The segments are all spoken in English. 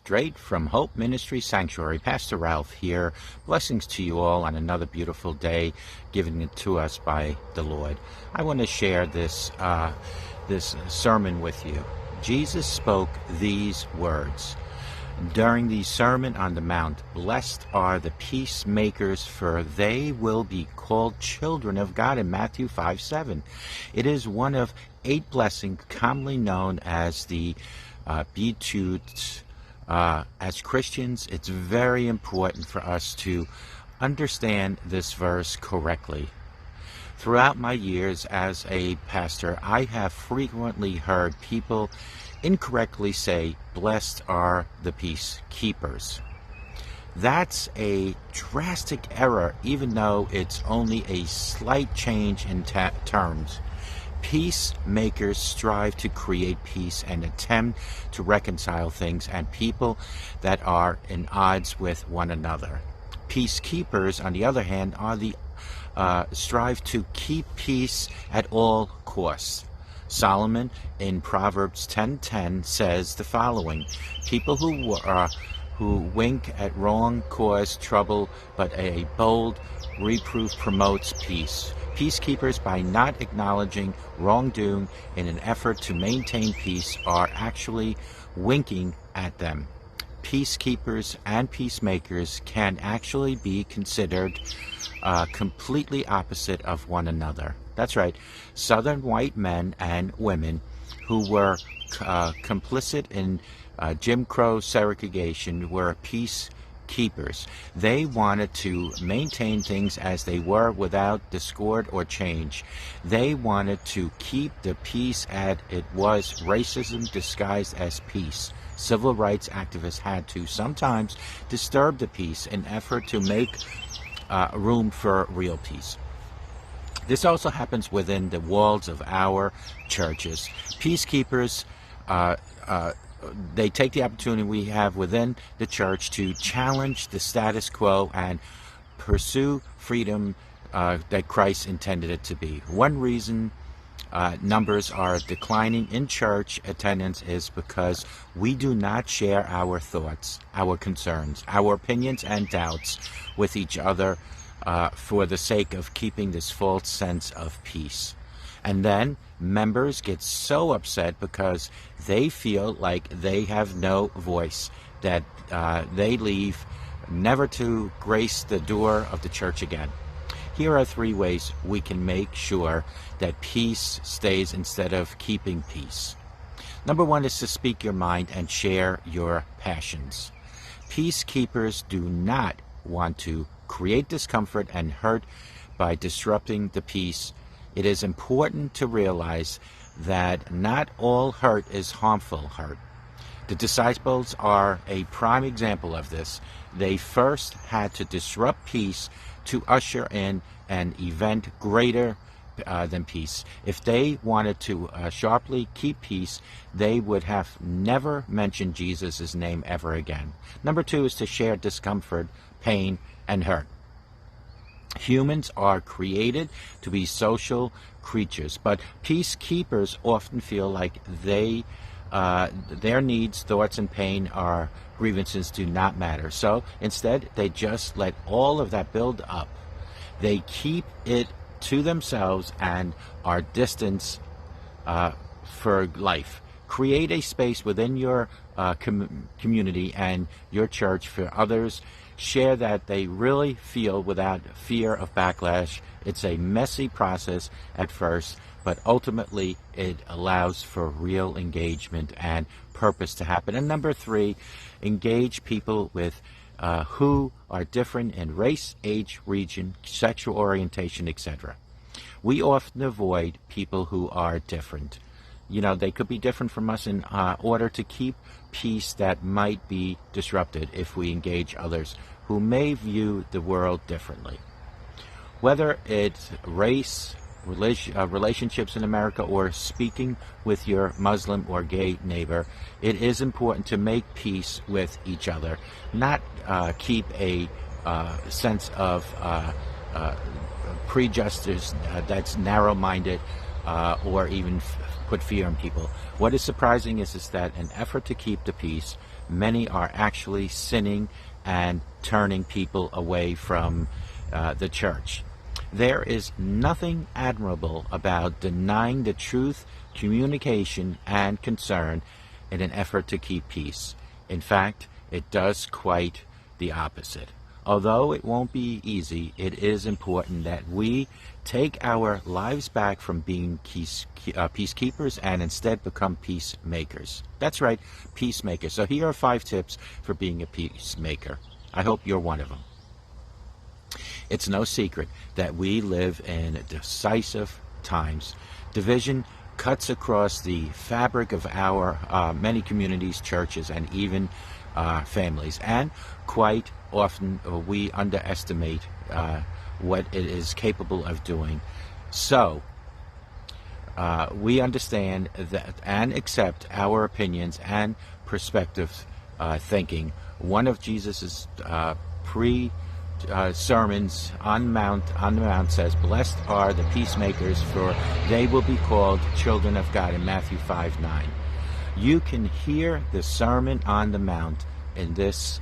Straight from Hope Ministry Sanctuary, Pastor Ralph here. Blessings to you all on another beautiful day given it to us by the Lord. I want to share this sermon with you. Jesus spoke these words during the Sermon on the Mount. Blessed are the peacemakers, for they will be called children of God, in Matthew 5:7. It is one of 8 blessings commonly known as the Beatitudes. As Christians, it's very important for us to understand this verse correctly. Throughout my years as a pastor, I have frequently heard people incorrectly say, "Blessed are the peacekeepers." That's a drastic error, even though it's only a slight change in terms. Peacemakers strive to create peace and attempt to reconcile things and people that are in odds with one another. Peacekeepers, on the other hand, are the strive to keep peace at all costs. Solomon in Proverbs 10:10 says the following: "People who wink at wrong cause trouble, but a bold reproof promotes peace." Peacekeepers, by not acknowledging wrongdoing in an effort to maintain peace, are actually winking at them. Peacekeepers and peacemakers can actually be considered completely opposite of one another. That's right. Southern white men and women who were complicit in Jim Crow segregation were peacekeepers. They wanted to maintain things as they were without discord or change. They wanted to keep the peace as it was, racism disguised as peace. Civil rights activists had to sometimes disturb the peace in effort to make room for real peace. This also happens within the walls of our churches. Peacekeepers, they take the opportunity we have within the church to challenge the status quo and pursue freedom that Christ intended it to be. One reason numbers are declining in church attendance is because we do not share our thoughts, our concerns, our opinions and doubts with each other for the sake of keeping this false sense of peace. And then members get so upset because they feel like they have no voice, that they leave never to grace the door of the church again. Here are 3 ways we can make sure that peace stays instead of keeping peace. Number 1 is to speak your mind and share your passions. Peacekeepers do not want to create discomfort and hurt by disrupting the peace. It is important to realize that not all hurt is harmful hurt. The disciples are a prime example of this. They first had to disrupt peace to usher in an event greater than peace. If they wanted to sharply keep peace, they would have never mentioned Jesus' name ever again. Number 2 is to share discomfort, pain, and hurt. Humans are created to be social creatures, but peacekeepers often feel like their needs, thoughts, and pain or grievances do not matter. So instead, they just let all of that build up. They keep it to themselves and are distant for life. Create a space within your community and your church for others. Share that they really feel without fear of backlash. It's a messy process at first, but ultimately it allows for real engagement and purpose to happen. And number 3, engage people with who are different in race, age, region, sexual orientation, etc. We often avoid people who are different. They could be different from us in order to keep peace that might be disrupted if we engage others who may view the world differently. Whether it's race, relationships in America, or speaking with your Muslim or gay neighbor, it is important to make peace with each other, not keep a sense of prejudice that's narrow-minded or even put fear in people. What is surprising is that an effort to keep the peace, many are actually sinning and turning people away from the church. There is nothing admirable about denying the truth, communication, and concern in an effort to keep peace. In fact, it does quite the opposite. Although it won't be easy, it is important that we take our lives back from being peacekeepers and instead become peacemakers. That's right, peacemakers. So here are 5 tips for being a peacemaker. I hope you're one of them. It's no secret that we live in decisive times. Division cuts across the fabric of our many communities, churches, and even families. And quite often we underestimate what it is capable of doing. So we understand that and accept our opinions and perspective thinking. One of Jesus's sermons on the Mount says, "Blessed are the peacemakers, for they will be called children of God," in Matthew 5:9. You can hear the Sermon on the Mount in this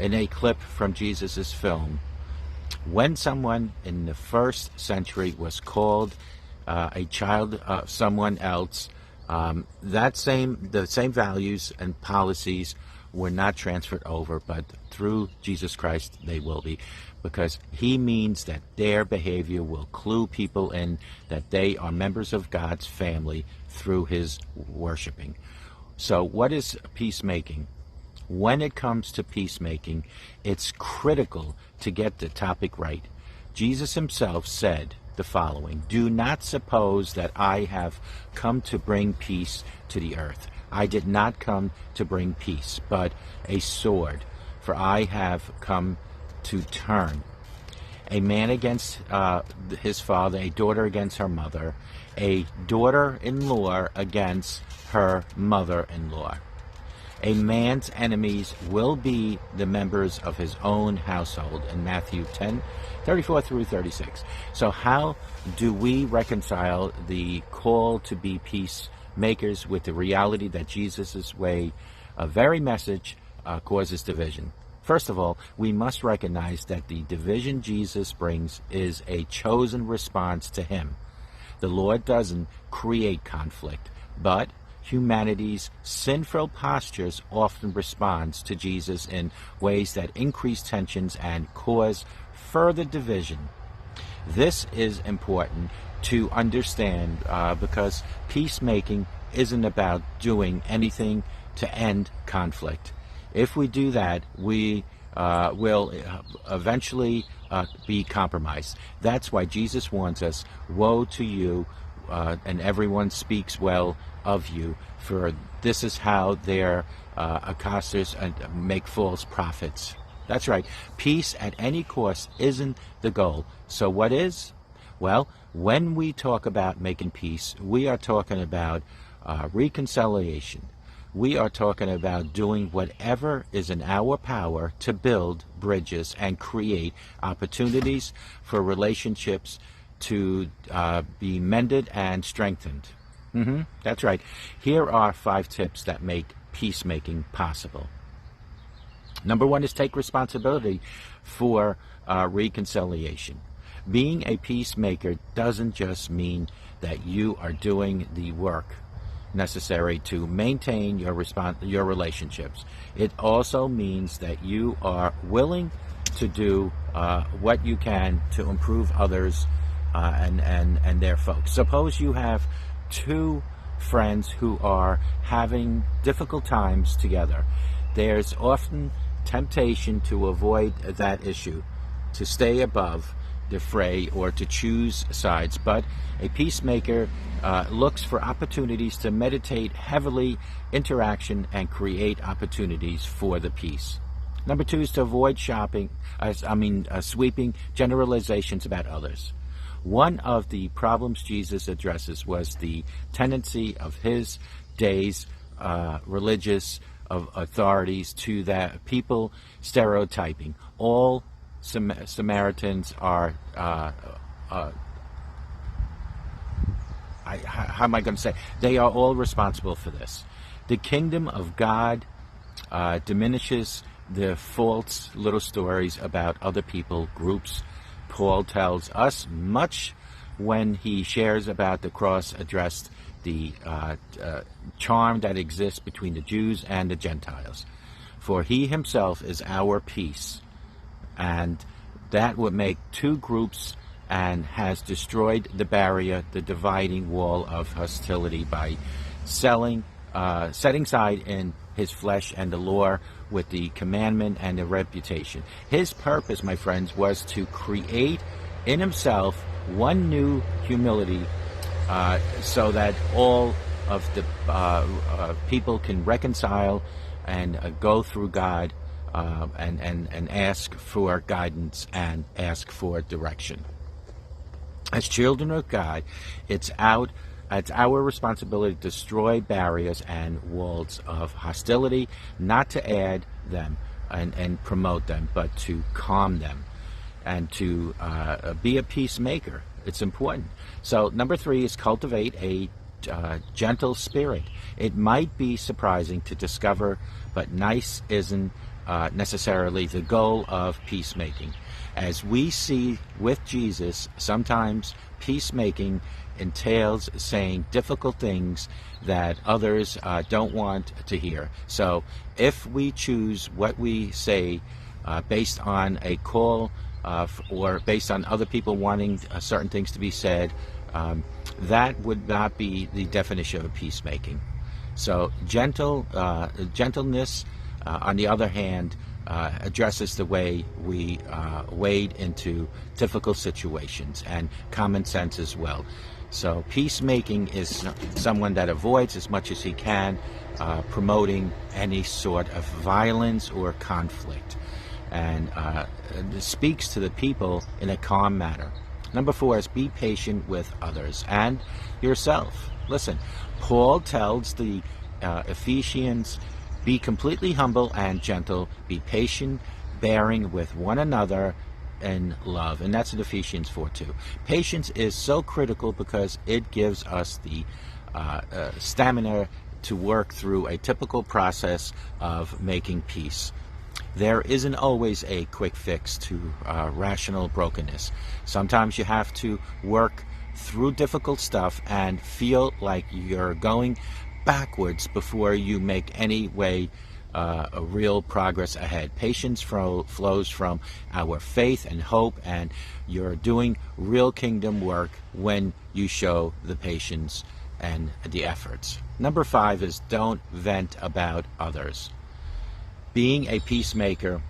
in a clip from Jesus's film. When someone in the first century was called a child of someone else, the same values and policies were not transferred over, but through Jesus Christ they will be, because he means that their behavior will clue people in that they are members of God's family through his worshiping. So what is peacemaking? When it comes to peacemaking, it's critical to get the topic right. Jesus himself said the following: "Do not suppose that I have come to bring peace to the earth. I did not come to bring peace, but a sword, for I have come to turn a man against his father, a daughter against her mother, a daughter-in-law against her mother-in-law. A man's enemies will be the members of his own household," in Matthew 10:34 through 36. So how do we reconcile the call to be peacemakers with the reality that Jesus' way, a very message, causes division? First of all, we must recognize that the division Jesus brings is a chosen response to him. The Lord doesn't create conflict, but humanity's sinful postures often responds to Jesus in ways that increase tensions and cause further division. This is important to understand because peacemaking isn't about doing anything to end conflict. If we do that, we will eventually be compromised. That's why Jesus warns us, "Woe to you, and everyone speaks well of you, for this is how their accosters make false prophets." That's right. Peace at any cost isn't the goal. So what is? Well, when we talk about making peace, we are talking about reconciliation. We are talking about doing whatever is in our power to build bridges and create opportunities for relationships to be mended and strengthened. That's right. Here are 5 tips that make peacemaking possible. Number 1 is take responsibility for reconciliation. Being a peacemaker doesn't just mean that you are doing the work necessary to maintain your relationships. It also means that you are willing to do what you can to improve others and their folks. Suppose you have 2 friends who are having difficult times together. There's often temptation to avoid that issue, to stay above the fray or to choose sides, but a peacemaker looks for opportunities to meditate heavily interaction and create opportunities for the peace. Number 2 is to avoid sweeping generalizations about others. One of the problems Jesus addresses was the tendency of his day's religious authorities to that people stereotyping. All Samaritans are, how am I going to say? They are all responsible for this. The kingdom of God diminishes the false little stories about other people, groups. Paul tells us much when he shares about the cross addressed the charm that exists between the Jews and the Gentiles. For he himself is our peace, and that would make two groups and has destroyed the barrier, the dividing wall of hostility by setting side in his flesh and the law with the commandment and the reputation. His purpose, my friends, was to create in himself one new humility so that all of the people can reconcile and go through God and ask for guidance and ask for direction. As children of God, it's our responsibility to destroy barriers and walls of hostility, not to add them and promote them, but to calm them and to be a peacemaker. It's important. So number 3 is cultivate a gentle spirit. It might be surprising to discover, but nice isn't necessarily the goal of peacemaking. As we see with Jesus, sometimes peacemaking entails saying difficult things that others don't want to hear. So if we choose what we say based on a call or based on other people wanting certain things to be said, that would not be the definition of peacemaking. So gentleness, on the other hand, addresses the way we wade into difficult situations, and common sense as well. So peacemaking is someone that avoids as much as he can promoting any sort of violence or conflict, and speaks to the people in a calm manner. Number 4 is be patient with others and yourself. Listen, Paul tells the Ephesians, be completely humble and gentle, be patient, bearing with one another in love. And that's in Ephesians 4:2. Patience is so critical because it gives us the stamina to work through a typical process of making peace. There isn't always a quick fix to rational brokenness. Sometimes you have to work through difficult stuff and feel like you're going backwards before you make any way a real progress ahead. Patience flows from our faith and hope, and you're doing real kingdom work when you show the patience and the efforts. Number 5 is don't vent about others. Being a peacemaker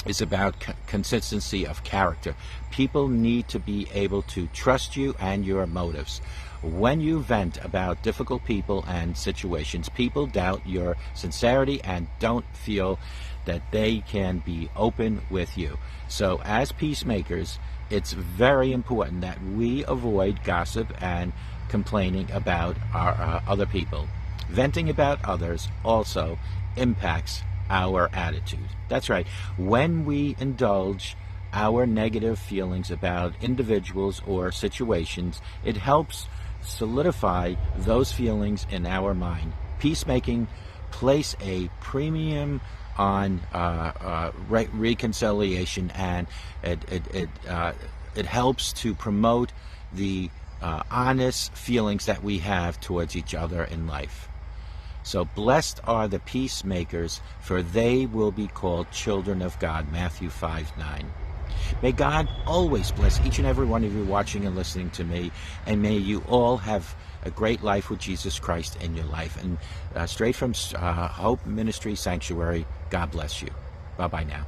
is about consistency of character. People need to be able to trust you and your motives. When you vent about difficult people and situations, people doubt your sincerity and don't feel that they can be open with you. So as peacemakers, it's very important that we avoid gossip and complaining about our other people. Venting about others also impacts our attitude. That's right. When we indulge our negative feelings about individuals or situations, it helps solidify those feelings in our mind. Peacemaking place a premium on reconciliation, and it helps to promote the honest feelings that we have towards each other in life. So blessed are the peacemakers, for they will be called children of God. Matthew 5:9. May God always bless each and every one of you watching and listening to me, and may you all have a great life with Jesus Christ in your life. And straight from Hope Ministry Sanctuary, God bless you. Bye-bye now.